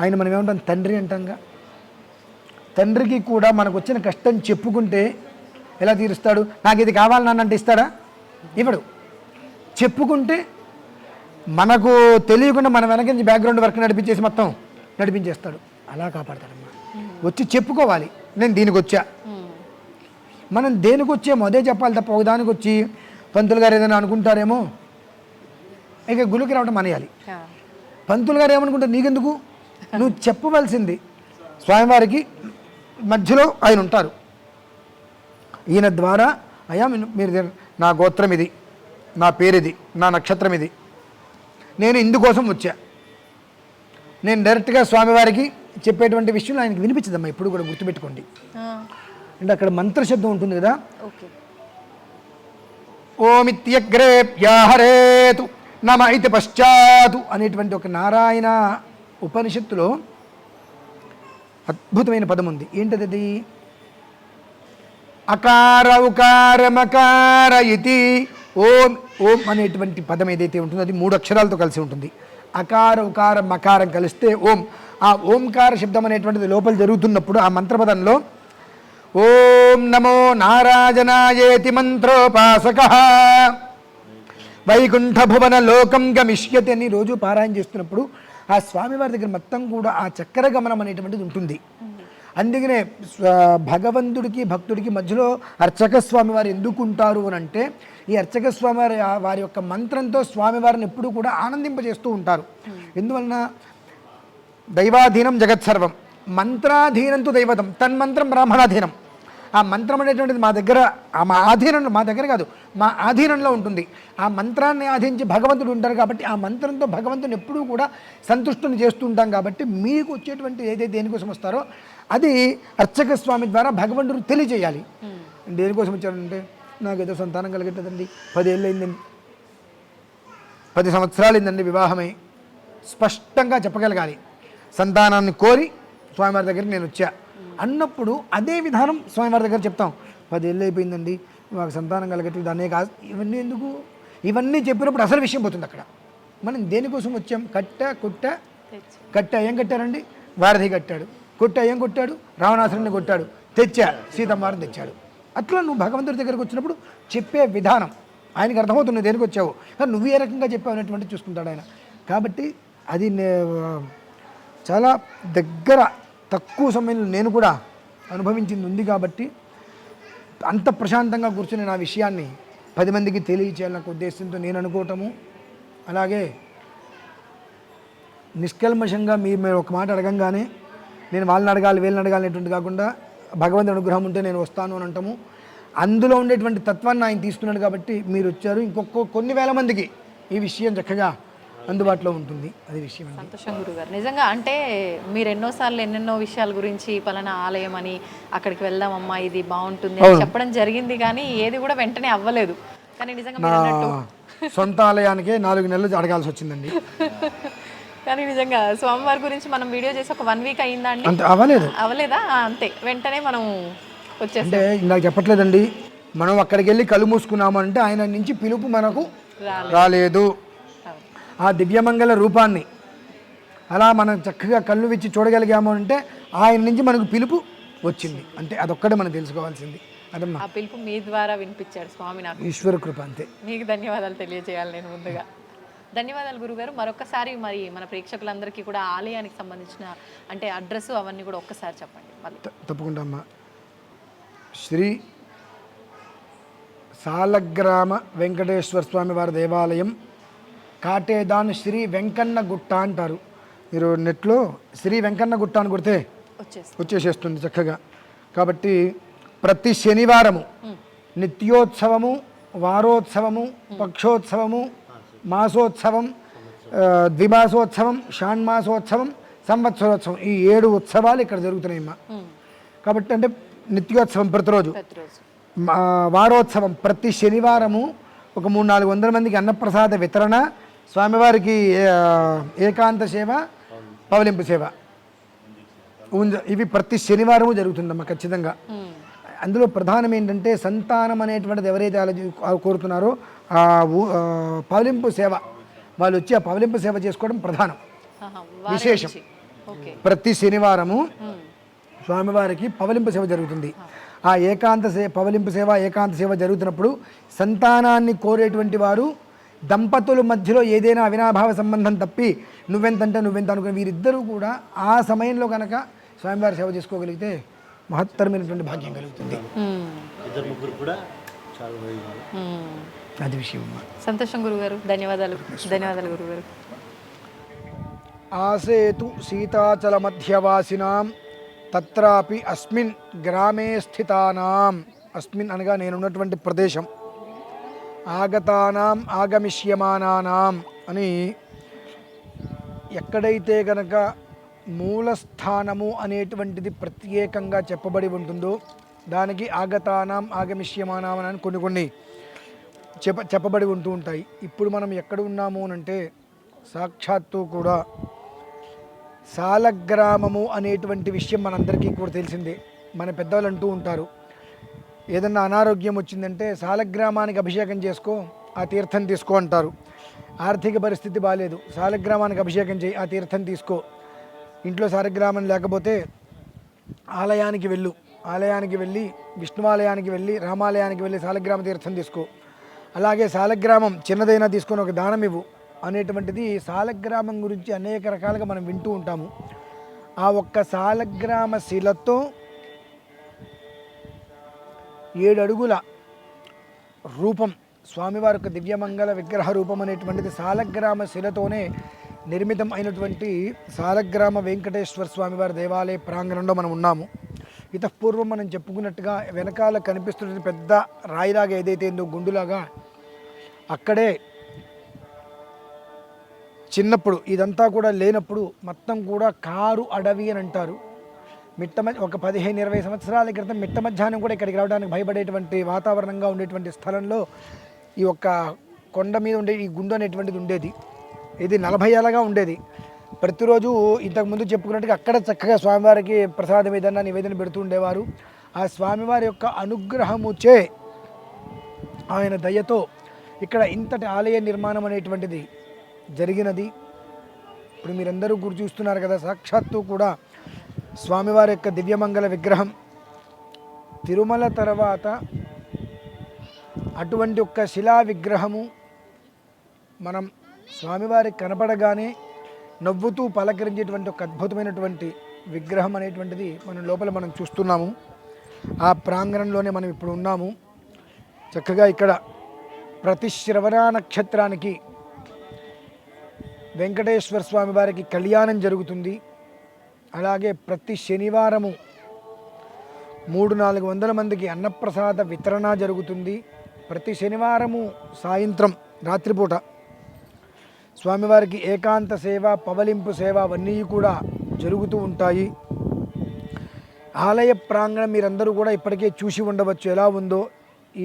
ఆయన మనం ఏమంటాం, తండ్రి అంటాంగా, తండ్రికి కూడా మనకు వచ్చిన కష్టం చెప్పుకుంటే ఎలా తీరుస్తాడు, నాకు ఇది కావాలి నాన్న అంటే ఇస్తాడా, ఇవ్వడు. చెప్పుకుంటే మనకు తెలియకుండా మన వెనక నుంచి బ్యాక్గ్రౌండ్ వర్క్ నడిపించేసి మొత్తం నడిపించేస్తాడు. అలా కాపాడతాడమ్మా. వచ్చి చెప్పుకోవాలి, నేను దీనికి వచ్చా. మనం దేనికి వచ్చామో అదే చెప్పాలి తప్ప ఒకదానికి వచ్చి పంతులు గారు ఏదైనా అనుకుంటారేమో ఇక గుళ్ళకి రావడం మానేయాలి. పంతులు గారు ఏమనుకుంటారు నీకెందుకు, నువ్వు చెప్పవలసింది. స్వామివారికి మధ్యలో ఆయన ఉంటారు, ఈయన ద్వారా అయ్యా మీరు నా గోత్రం ఇది, నా పేరు ఇది, నా నక్షత్రం ఇది, నేను ఇందుకోసం వచ్చా, నేను డైరెక్ట్గా స్వామివారికి చెప్పేటువంటి విషయం ఆయనకి వినిపించదమ్మా. ఇప్పుడు కూడా గుర్తుపెట్టుకోండి, అంటే అక్కడ మంత్రశబ్దం ఉంటుంది కదా, ఓమిత్యగ్రే వ్యాహరేతు నమ ఇతి పశ్చాతు అనేటువంటి ఒక నారాయణ ఉపనిషత్తులో అద్భుతమైన పదం ఉంది. ఏంటది అది? అకార ఉకార మకార ఇతి ఓం. ఓం అనేటువంటి పదం ఏదైతే ఉంటుందో అది 3 అక్షరాలతో కలిసి ఉంటుంది. అకార ఉకార మకారం కలిస్తే ఓం. ఆ ఓంకార శబ్దం అనేటువంటిది లోపల జరుగుతున్నప్పుడు ఆ మంత్రపదంలో ఓం నమో నారాయణాయేతి మంత్రోపాసకః వైకుంఠ భువన లోకం గమిష్యతి అని రోజు పారాయణ చేస్తున్నప్పుడు ఆ స్వామివారి దగ్గర మొత్తం కూడా ఆ చక్ర గమనం అనేటువంటిది ఉంటుంది. అందుకనే భగవంతుడికి భక్తుడికి మధ్యలో అర్చక స్వామివారు ఎందుకు ఉంటారు అని అంటే, ఈ అర్చక స్వామివారి వారి యొక్క మంత్రంతో స్వామివారిని ఎప్పుడూ కూడా ఆనందింపజేస్తూ ఉంటారు. ఎందువలన దైవాధీనం జగత్సర్వం, మంత్రాధీనంతో దైవతం, తన్మంత్రం బ్రాహ్మణాధీనం. ఆ మంత్రం అనేటువంటిది మా దగ్గర, మా ఆధీనంలో, మా దగ్గర కాదు మా ఆధీనంలో ఉంటుంది. ఆ మంత్రాన్ని ఆధీనించి భగవంతుడు ఉంటారు కాబట్టి ఆ మంత్రంతో భగవంతుని ఎప్పుడూ కూడా సంతుష్టుని చేస్తూ ఉంటాం. కాబట్టి మీకు వచ్చేటువంటి ఏదైతే దేనికోసం వస్తారో అది అర్చక స్వామి ద్వారా భగవంతుడు తెలియజేయాలి. దేనికోసం వచ్చాడంటే నాకేదో సంతానం కలిగేటదండి, 10 ఏళ్ళు అయిందండి, 10 సంవత్సరాలు అయిందండి వివాహమై, స్పష్టంగా చెప్పగలగాలి. సంతానాన్ని కోరి స్వామివారి దగ్గరికి నేను వచ్చా అన్నప్పుడు అదే విధానం స్వామివారి దగ్గర చెప్తాం. 10 ఏళ్ళు అయిపోయిందండి, మాకు సంతానం కలగట్లేదు, దాన్నే కాదు, ఇవన్నీ ఎందుకు, ఇవన్నీ చెప్పినప్పుడు అసలు విషయం పోతుంది. అక్కడ మనం దేనికోసం వచ్చాం, కట్ట ఏం కట్టారండి, వారధి కట్టాడు, ఏం కొట్టాడు, రావణాసురుని కొట్టాడు, తెచ్చా సీతమ్మవారిని తెచ్చాడు. అట్లా నువ్వు భగవంతుడి దగ్గరకు వచ్చినప్పుడు చెప్పే విధానం ఆయనకు అర్థమవుతుంది దేనికి వచ్చావు, కానీ నువ్వు ఏ రకంగా చెప్పావు అనేటువంటి చూసుకుంటాడు ఆయన. కాబట్టి అది చాలా దగ్గర తక్కువ సమయంలో నేను కూడా అనుభవించింది ఉంది. కాబట్టి అంత ప్రశాంతంగా కూర్చుని నా విషయాన్ని 10 మందికి తెలియచేయాలన్న ఉద్దేశంతో నేను అనుకోవటము, అలాగే నిష్కల్మషంగా మీరు ఒక మాట అడగంగానే నేను వాళ్ళని అడగాలి వీళ్ళని అడగాలి అనేటువంటి కాకుండా భగవంతుడి అనుగ్రహం ఉంటే నేను వస్తాను అని అంటాము. అందులో ఉండేటువంటి తత్వాన్ని ఆయన తీసుకున్నాడు కాబట్టి మీరు వచ్చారు. కొన్ని వేల మందికి ఈ విషయం చక్కగా అందుబాటులో ఉంటుంది. అది విషయం. సంతోషం గురుగారు. నిజంగా అంటే మీరు ఎన్నోసార్లు ఎన్నెన్నో విషయాల గురించి పలానా ఆలయం అని అక్కడికి వెళ్దామమ్మా ఇది బాగుంటుంది అని చెప్పడం జరిగింది, కానీ ఏది కూడా వెంటనే అవ్వలేదు. కానీ నిజంగా మీరు అన్నట్టు సొంత ఆలయానికే 4 నెలలు అడగాల్సి వచ్చిందండి. కానీ నిజంగా స్వామివారి గురించి మనం వీడియో చేసి ఒక 1 వీక్ అయిందా అండి? అంతే అవ్వలేదా? అంతే, వెంటనే మనం వచ్చేసాం. అంటే ఇందాక చెప్పట్లేదండి, మనం అక్కడికి వెళ్ళి కళ్ళు మూసుకున్నాము అంటే ఆయన నుంచి పిలుపు మనకు రాలేదు. ఆ దివ్యమంగళ రూపాన్ని అలా మనం చక్కగా కళ్ళు విచ్చి చూడగలిగాము అంటే ఆయన నుంచి మనకు పిలుపు వచ్చింది. అంటే అదొక్కడే మనం తెలుసుకోవాల్సింది. అదమ్మా, ఆ పిలుపు మీ ద్వారా వినిపించాడు స్వామి నాకు. ఈశ్వర కృప అంతే. మీకు ధన్యవాదాలు తెలియజేయాలి నేను ముందుగా. ధన్యవాదాలు గురుగారు. మరొకసారి మరి మన ప్రేక్షకులందరికీ కూడా ఆలయానికి సంబంధించిన అంటే అడ్రస్ అవన్నీ కూడా ఒక్కసారి చెప్పండి. తప్పకుండా అమ్మా. శ్రీ సాలగ్రామ వెంకటేశ్వర స్వామి వారి దేవాలయం, కాటేదాన్ శ్రీ వెంకన్న గుట్ట అంటారు. మీరు నెట్లో శ్రీ వెంకన్న గుట్ట అని కొడితే వచ్చేసేస్తుంది చక్కగా. కాబట్టి ప్రతి శనివారము నిత్యోత్సవము, వారోత్సవము, పక్షోత్సవము, మాసోత్సవం, ద్విమాసోత్సవం, షాణ్మాసోత్సవం, సంవత్సరోత్సవం, ఈ 7 ఉత్సవాలు ఇక్కడ జరుగుతున్నాయమ్మా. కాబట్టి అంటే నిత్యోత్సవం ప్రతిరోజు, ప్రతిరోజు వారోత్సవం ప్రతి శనివారము ఒక 300-400 మందికి అన్నప్రసాద వితరణ, స్వామివారికి ఏకాంత సేవ, పవలింపు సేవ, ఇవి ప్రతి శనివారము జరుగుతుందమ్మా ఖచ్చితంగా. అందులో ప్రధానం ఏంటంటే సంతానం అనేటువంటిది ఎవరైతే కోరుతున్నారో పవలింపు సేవ, వాళ్ళు వచ్చి ఆ పవలింపు సేవ చేసుకోవడం ప్రధానం విశేషం. ప్రతి శనివారము స్వామివారికి పవలింపు సేవ జరుగుతుంది. ఆ పవలింపు సేవ, ఏకాంత సేవ జరుగుతున్నప్పుడు సంతానాన్ని కోరేటువంటి వారు దంపతుల మధ్యలో ఏదైనా అవినాభావ సంబంధం తప్పి నువ్వెంతంటే నువ్వెంత అనుకుని వీరిద్దరూ కూడా ఆ సమయంలో కనుక స్వామివారి సేవ చేసుకోగలిగితే మహత్తరమైనటువంటి భాగ్యం కలుగుతుంది. అది విషయం. సంతోషం గురుగారు, ధన్యవాదాలు. ధన్యవాదాలు గురుగారు. ఆసేతు సీతాచల మధ్యవాసినాం తత్రాపి అస్మిన్ గ్రామే స్థితానాం, అస్మిన్ అనగా నేనున్నటువంటి ప్రదేశం, ఆగతానాం ఆగమిష్యమానానాం అని ఎక్కడైతే గనక మూలస్థానము అనేటువంటిది ప్రత్యేకంగా చెప్పబడి ఉంటుందో దానికి ఆగతానాం ఆగమిష్యమానాం అని కొన్ని చెప్పబడి ఉంటూ ఉంటాయి. ఇప్పుడు మనం ఎక్కడ ఉన్నాము అంటే సాక్షాత్తు కూడా సాలగ్రామము అనేటువంటి విషయం మనందరికీ కూడా తెలిసిందే. మన పెద్దవాళ్ళు అంటూ ఉంటారు, ఏదన్నా అనారోగ్యం వచ్చిందంటే సాలగ్రామానికి అభిషేకం చేసుకో, ఆ తీర్థం తీసుకో అంటారు. ఆర్థిక పరిస్థితి బాగాలేదు, సాలగ్రామానికి అభిషేకం చేయి, ఆ తీర్థం తీసుకో. ఇంట్లో సాలగ్రామం లేకపోతే ఆలయానికి వెళ్ళి విష్ణువాలయానికి వెళ్ళి రామాలయానికి వెళ్ళి సాలగ్రామ తీర్థం తీసుకో. అలాగే సాలగ్రామం చిన్నదైనా తీసుకొని ఒక దానం ఇవ్వు అనేటువంటిది సాలగ్రామం గురించి అనేక రకాలుగా మనం వింటూ ఉంటాము. ఆ ఒక్క సాలగ్రామ శిలతో 7 అడుగుల రూపం, స్వామివారి యొక్క దివ్యమంగళ విగ్రహ రూపం అనేటువంటిది సాలగ్రామ శిలతోనే నిర్మితం అయినటువంటి సాలగ్రామ వెంకటేశ్వర స్వామివారి దేవాలయ ప్రాంగణంలో మనం ఉన్నాము. ఇతపూర్వం మనం చెప్పుకున్నట్టుగా వెనకాల కనిపిస్తున్న పెద్ద రాయిలాగా ఏదైతే ఉందో గుండులాగా, అక్కడే చిన్నప్పుడు ఇదంతా కూడా లేనప్పుడు మొత్తం కూడా కారు అడవి అని అంటారు. ఒక 15-20 సంవత్సరాల క్రితం మిట్ట మధ్యాహ్నం కూడా ఇక్కడికి రావడానికి భయపడేటువంటి వాతావరణంగా ఉండేటువంటి స్థలంలో ఈ యొక్క కొండ మీద ఉండే ఈ గుండు అనేటువంటిది ఉండేది. ఇది 40 ఏళ్ళగా ఉండేది. ప్రతిరోజు ఇంతకుముందు చెప్పుకున్నట్టుగా అక్కడ చక్కగా స్వామివారికి ప్రసాదం ఏదన్నా నివేదన పెడుతూ ఉండేవారు. ఆ స్వామివారి యొక్క అనుగ్రహముచే, ఆయన దయతో ఇక్కడ ఇంతటి ఆలయ నిర్మాణం అనేటువంటిది జరిగినది. ఇప్పుడు మీరందరూ గురి చూస్తున్నారు కదా, సాక్షాత్తు కూడా స్వామివారి యొక్క దివ్యమంగళ విగ్రహం తిరుమల తర్వాత అటువంటి ఒక్క శిలా విగ్రహము మనం స్వామివారికి కనపడగానే నవ్వుతూ పలకరించేటువంటి ఒక అద్భుతమైనటువంటి విగ్రహం అనేటువంటిది మనం లోపల మనం చూస్తున్నాము. ఆ ప్రాంగణంలోనే మనం ఇప్పుడు ఉన్నాము. చక్కగా ఇక్కడ ప్రతి శ్రవణ నక్షత్రానికి వెంకటేశ్వర స్వామి వారికి కళ్యాణం జరుగుతుంది. అలాగే ప్రతి శనివారము 300-400 మందికి అన్నప్రసాద వితరణ జరుగుతుంది. ప్రతి శనివారము సాయంత్రం రాత్రిపూట స్వామివారికి ఏకాంత సేవ, పవలింపు సేవ అవన్నీ కూడా జరుగుతూ ఉంటాయి. ఆలయ ప్రాంగణం మీరందరూ కూడా ఇప్పటికే చూసి ఉండవచ్చు ఎలా ఉందో.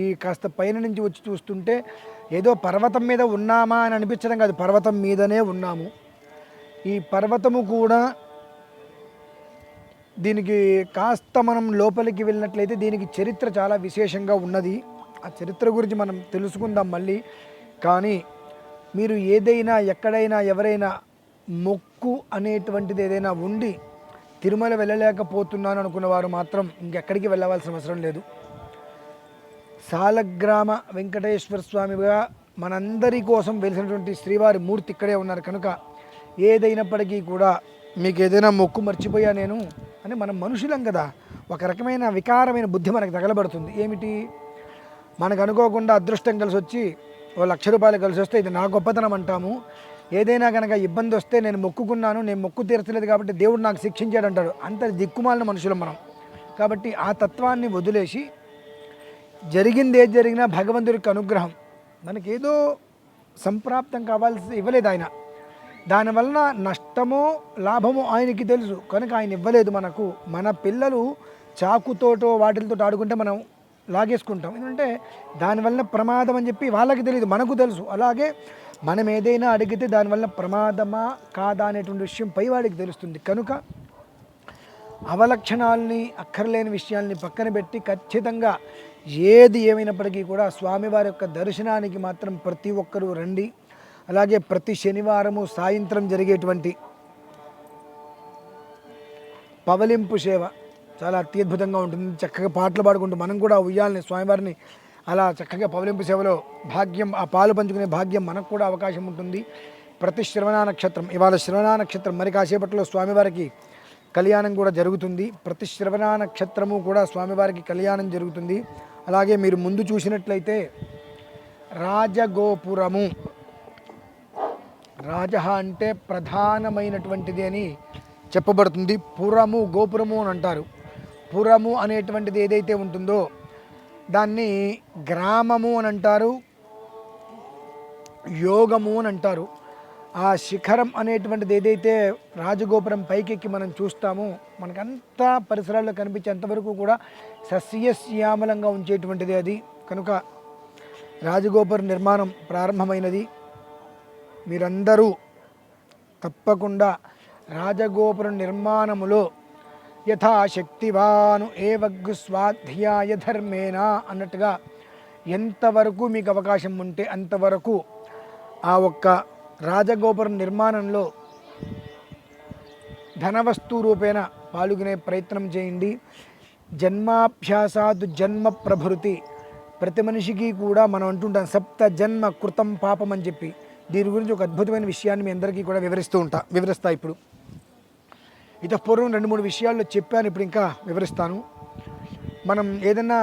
ఈ కాస్త పైన నుంచి వచ్చి చూస్తుంటే ఏదో పర్వతం మీద ఉన్నామా అని అనిపించడం కాదు, పర్వతం మీదనే ఉన్నాము. ఈ పర్వతము కూడా దీనికి కాస్త మనం లోపలికి వెళ్ళినట్లయితే దీనికి చరిత్ర చాలా విశేషంగా ఉన్నది. ఆ చరిత్ర గురించి మనం తెలుసుకుందాం మళ్ళీ. కానీ మీరు ఏదైనా ఎక్కడైనా ఎవరైనా మొక్కు అనేటువంటిది ఏదైనా ఉండి తిరుమల వెళ్ళలేకపోతున్నాను అనుకున్న వారు మాత్రం ఇంకెక్కడికి వెళ్ళవలసిన అవసరం లేదు. సాలగ్రామ వెంకటేశ్వర స్వామిగా మనందరి కోసం వెలిసినటువంటి శ్రీవారి మూర్తి ఇక్కడే ఉన్నారు కనుక ఏదైనప్పటికీ కూడా మీకు ఏదైనా మొక్కు మర్చిపోయా నేను అని, మనం మనుషులం కదా, ఒక రకమైన వికారమైన బుద్ధి మనకు తగలబడుతుంది. ఏమిటి, మనకు అనుకోకుండా అదృష్టం కలిసి వచ్చి ₹1,00,000 కలిసి వస్తే ఇది నా గొప్పతనం అంటాము. ఏదైనా కనుక ఇబ్బంది వస్తే నేను మొక్కుకున్నాను, నేను మొక్కు తీర్చలేదు కాబట్టి దేవుడు నాకు శిక్షించాడు అంటాడు. అంత దిక్కుమాలిన మనుషులం మనం. కాబట్టి ఆ తత్వాన్ని వదిలేసి జరిగింది ఏది జరిగినా భగవంతుడికి అనుగ్రహం, మనకేదో సంప్రాప్తం కావాల్సి ఇవ్వలేదు ఆయన. దానివలన నష్టమో లాభమో ఆయనకి తెలుసు కనుక ఆయన ఇవ్వలేదు మనకు. మన పిల్లలు చాకుతోటో వాటితో ఆడుకుంటే మనం లాగేసుకుంటాం, ఎందుకంటే దానివల్ల ప్రమాదం అని చెప్పి వాళ్ళకి తెలియదు, మనకు తెలుసు. అలాగే మనం ఏదైనా అడిగితే దానివల్ల ప్రమాదమా కాదా అనేటువంటి విషయం పై వాడికి తెలుస్తుంది. కనుక అవలక్షణాలని అక్కర్లేని విషయాల్ని పక్కన పెట్టి ఖచ్చితంగా ఏది ఏమైనప్పటికీ కూడా స్వామివారి యొక్క దర్శనానికి మాత్రం ప్రతి ఒక్కరూ రండి. అలాగే ప్రతి శనివారము సాయంత్రం జరిగేటువంటి పవలింపు సేవ చాలా అత్యద్భుతంగా ఉంటుంది. చక్కగా పాటలు పాడుకుంటూ మనం కూడా ఉయ్యాలని స్వామివారిని అలా చక్కగా పవలింపు సేవలో భాగ్యం, ఆ పాలు పంచుకునే భాగ్యం మనకు కూడా అవకాశం ఉంటుంది. ప్రతి శ్రవణ నక్షత్రం, ఇవాళ శ్రవణ నక్షత్రం, మరి కాసేపట్లో స్వామివారికి కళ్యాణం కూడా జరుగుతుంది. ప్రతి శ్రవణ నక్షత్రము కూడా స్వామివారికి కళ్యాణం జరుగుతుంది. అలాగే మీరు ముందు చూసినట్లయితే రాజగోపురము, రాజ అంటే ప్రధానమైనటువంటిది అని చెప్పబడుతుంది. పురము, గోపురము అని అంటారు. పురము అనేటువంటిది ఏదైతే ఉంటుందో దాన్ని గ్రామము అని అంటారు, యోగము అని అంటారు. ఆ శిఖరం అనేటువంటిది ఏదైతే రాజగోపురం పైకెక్కి మనం చూస్తామో మనకంతా పరిసరాల్లో కనిపించేంతవరకు కూడా సస్యశ్యామలంగా ఉంచేటువంటిది అది. కనుక రాజగోపుర నిర్మాణం ప్రారంభమైనది. మీరందరూ తప్పకుండా రాజగోపుర నిర్మాణములో యథాశక్తివాను ఏవగ్గు స్వాధ్యాయ ధర్మేణ అన్నట్టుగా ఎంతవరకు మీకు అవకాశం ఉంటే అంతవరకు ఆ ఒక్క రాజగోపురం నిర్మాణంలో ధనవస్తు రూపేణ పాల్గొనే ప్రయత్నం చేయండి. జన్మాభ్యాసాదు జన్మ ప్రభృతి, ప్రతి మనిషికి కూడా మనం అంటుంటాం సప్త జన్మ కృతం పాపం అని చెప్పి. దీని గురించి ఒక అద్భుతమైన విషయాన్ని మీ అందరికీ కూడా వివరిస్తా. ఇప్పుడు ఇతపూర్వం 2-3 విషయాల్లో చెప్పాను, ఇప్పుడు ఇంకా వివరిస్తాను. మనం ఏదైనా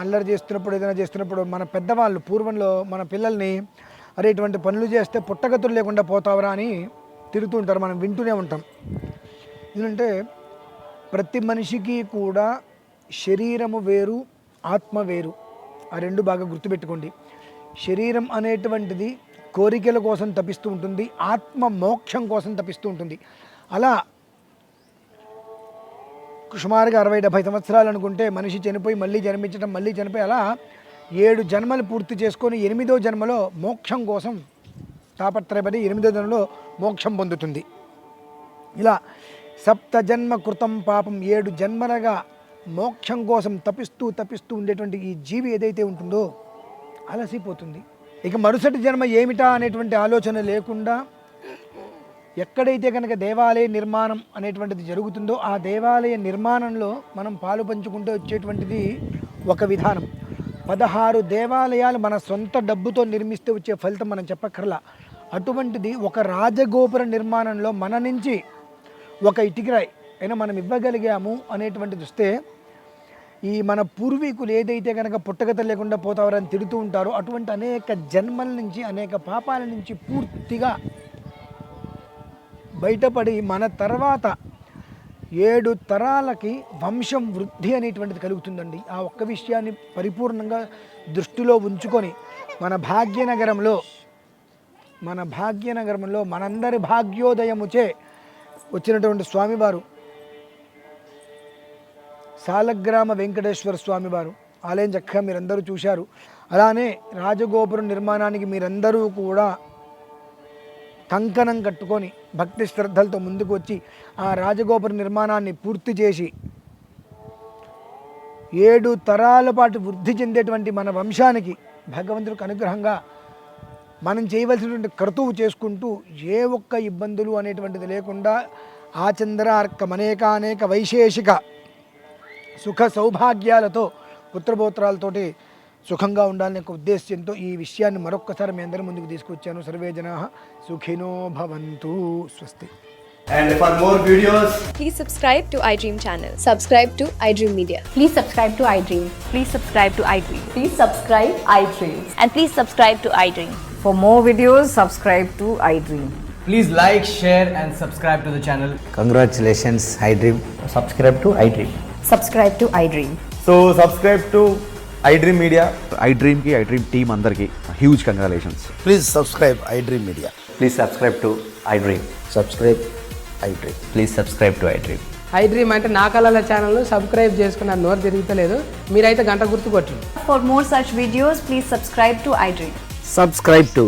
అల్లరి చేస్తున్నప్పుడు మన పెద్దవాళ్ళు పూర్వంలో మన పిల్లల్ని అరే ఇటువంటి పనులు చేస్తే పుట్టగతులు లేకుండా పోతావరా అని తిరుగుతూ ఉంటారు, మనం వింటూనే ఉంటాం. ఎందుకంటే ప్రతి మనిషికి కూడా శరీరము వేరు, ఆత్మ వేరు. ఆ రెండు బాగా గుర్తుపెట్టుకోండి. శరీరం అనేటువంటిది కోరికల కోసం తపిస్తూ ఉంటుంది, ఆత్మ మోక్షం కోసం తపిస్తూ ఉంటుంది. అలా సుమారుగా 60-70 సంవత్సరాలు అనుకుంటే మనిషి చనిపోయి మళ్ళీ జన్మించడం, మళ్ళీ చనిపోయి అలా 7 జన్మలు పూర్తి చేసుకొని 8వ జన్మలో మోక్షం కోసం తాపత్రయపడి 8వ జన్మలో మోక్షం పొందుతుంది. ఇలా సప్త జన్మ కృతం పాపం, 7 జన్మలుగా మోక్షం కోసం తపిస్తూ ఉండేటువంటి ఈ జీవి ఏదైతే ఉంటుందో అలసిపోతుంది. ఇక మరుసటి జన్మ ఏమిటా అనేటువంటి ఆలోచన లేకుండా ఎక్కడైతే కనుక దేవాలయ నిర్మాణం అనేటువంటిది జరుగుతుందో ఆ దేవాలయ నిర్మాణంలో మనం పాలు పంచుకుంటూ వచ్చేటువంటిది ఒక విధానం. 16 దేవాలయాలు మన సొంత డబ్బుతో నిర్మిస్తే వచ్చే ఫలితం మనం చెప్పక్కర్లా. అటువంటిది ఒక రాజగోపుర నిర్మాణంలో మన నుంచి ఒక ఇటుకరాయి అయినా మనం ఇవ్వగలిగాము అనేటువంటిది వస్తే, ఈ మన పూర్వీకులు ఏదైతే కనుక పుట్టగత లేకుండా పోతారని తిడుతూ ఉంటారో అటువంటి అనేక జన్మల నుంచి, అనేక పాపాల నుంచి పూర్తిగా బయటపడి మన తర్వాత 7 తరాలకి వంశం వృద్ధి అనేటువంటిది కలుగుతుందండి. ఆ ఒక్క విషయాన్ని పరిపూర్ణంగా దృష్టిలో ఉంచుకొని మన భాగ్యనగరంలో మనందరి భాగ్యోదయముచే వచ్చినటువంటి స్వామివారు సాలగ్రామ వెంకటేశ్వర స్వామివారు ఆలయం చక్కగా మీరందరూ చూశారు. అలానే రాజగోపురం నిర్మాణానికి మీరందరూ కూడా కంకణం కట్టుకొని భక్తి శ్రద్ధలతో ముందుకు వచ్చి ఆ రాజగోపుర నిర్మాణాన్ని పూర్తి చేసి 7 తరాల పాటు వృద్ధి చెందేటువంటి మన వంశానికి భగవంతుడికి అనుగ్రహంగా మనం చేయవలసినటువంటి క్రతువు చేసుకుంటూ ఏ ఒక్క ఇబ్బందులు అనేటువంటిది లేకుండా ఆచంద్రార్కం అనేక వైశేషిక సుఖ సౌభాగ్యాలతో పుత్రపౌత్రాలతోటి సుఖంగా ఉండాలనే ఒక ఉద్దేశ్యంతో ఈ విషయాన్ని మరొక్కసారి మీ అందరి ముందుకు తీసుకొచ్చాను. సర్వే జనాః సుఖినో భవంతు. స్వస్తి. And for more videos, Please subscribe to iDream channel. Subscribe to iDream Media. Please subscribe to iDream. Please subscribe to iDream. Please subscribe iDream. And please subscribe to iDream. For more videos, subscribe to iDream. please like, share and subscribe to the channel. Congratulations, iDream. Subscribe to iDream. Subscribe to iDream. So subscribe to iDream Media. ఐ డ్రీమ్కి iDream team అందరికీ huge congratulations. Please subscribe iDream Media. Please subscribe to iDream. Subscribe iDream. Please subscribe to iDream. iDream అంటే నా కళల ఛానల్ను subscribe చేసుకున్న నోరు తిరుగుతలేదు, మీరైతే గంట గుర్తు కొట్టండి. For more such videos, please subscribe to iDream. Subscribe to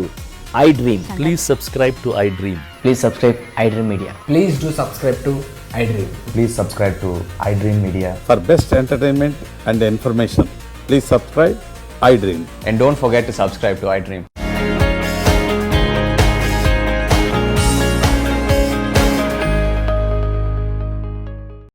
iDream. Please subscribe to iDream. Please subscribe iDream Media. Please do subscribe to iDream. Please subscribe to iDream Media. For best entertainment and information, please subscribe iDream. And don't forget to subscribe to iDream.